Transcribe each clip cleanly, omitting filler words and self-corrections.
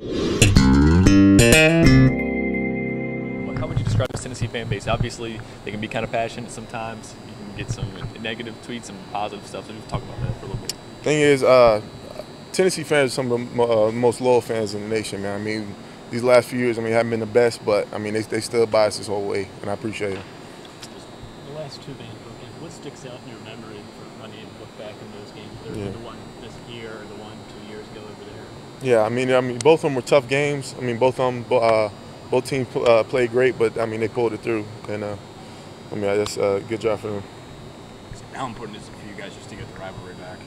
How would you describe this Tennessee fan base? Obviously, they can be kind of passionate sometimes. You can get some negative tweets, some positive stuff. So we'll talk about that for a little bit. Thing is, Tennessee fans are some of the most loyal fans in the nation, man. I mean, these last few years, I mean, haven't been the best, but I mean, they still buy us this whole way, and I appreciate it. The last two games, what sticks out in your memory for when you look back in those games? The one this year or the one 2 years ago over there? Yeah, I mean, both of them were tough games. I mean, both teams played great, but I mean, they pulled it through, and I mean, that's a good job for them. How important is it for you guys just to get the rivalry back?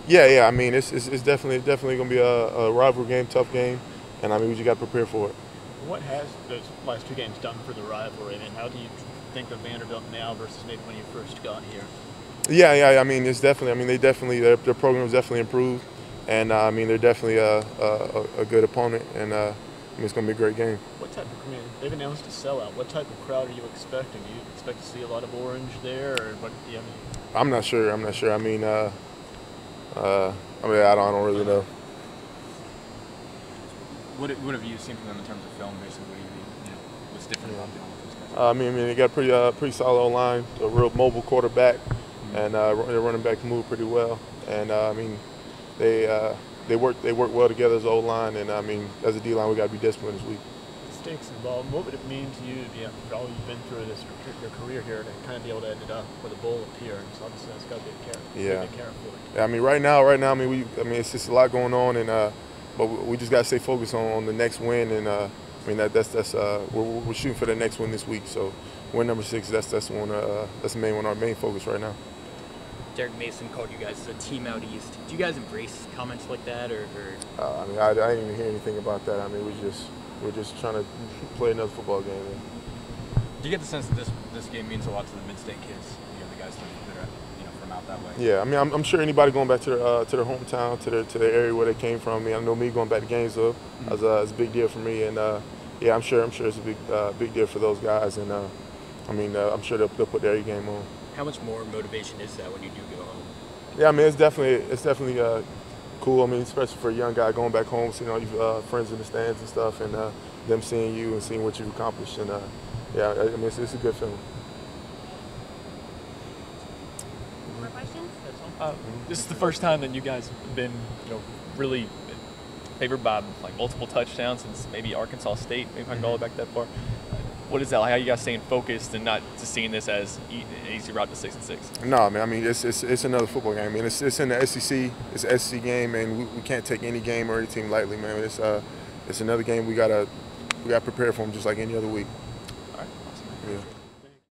Yeah. I mean, it's definitely going to be a rivalry game, tough game, and I mean, we just got to prepare for it. What has those last two games done for the rivalry? I mean, how do you think of Vanderbilt now versus maybe when you first got here? Yeah. I mean, it's definitely. I mean, their program has definitely improved, and I mean, they're definitely a good opponent, and I mean, it's going to be a great game. What type of? I mean, they've announced a sellout. What type of crowd are you expecting? Do you expect to see a lot of orange there, or what? Do you have any? I'm not sure. I mean, I don't really know. What have you seen from them in terms of film, basically? What's different about them? I mean, they got pretty solid O-line, a real mobile quarterback, and their running back move pretty well. And I mean, they work well together as O-line, and I mean, as a D-line, we got to be disciplined this week. Stakes involved. What would it mean to you, for all you've been through your career here, to kind of be able to end it up with a bowl appearance? Obviously, that's got to be a carrot. Yeah. I mean, right now, I mean, it's just a lot going on, and but we just got to stay focused on the next win, and I mean we're shooting for the next win this week. So win number 6, that's the main one, our main focus right now. Derek Mason called you guys a team out east. Do you guys embrace comments like that, or? I mean, I didn't even hear anything about that. I mean, we're just trying to play another football game. Do you get the sense that this game means a lot to the mid-state kids? The guys that are from out that way. Yeah, I mean, I'm sure anybody going back to their hometown, to their area where they came from. I mean, I know me going back to Gainesville, it's a big deal for me, and yeah, I'm sure it's a big deal for those guys, and I mean, I'm sure they'll put their A game on. How much more motivation is that when you do go home? Yeah, I mean, it's definitely cool. I mean, especially for a young guy going back home, seeing all your friends in the stands and stuff, and them seeing you and seeing what you've accomplished, and yeah, I mean, it's a good feeling. More questions? This is the first time that you guys have been, really favored by like multiple touchdowns since maybe Arkansas State. Maybe I can go back that far. What is that like? How you guys staying focused and not just seeing this as an easy route to 6-6? No, man. I mean, it's another football game. I mean, it's in the SEC. It's an SEC game, and we can't take any game or any team lightly, man. It's another game we gotta prepare for them just like any other week. All right. Awesome. Yeah.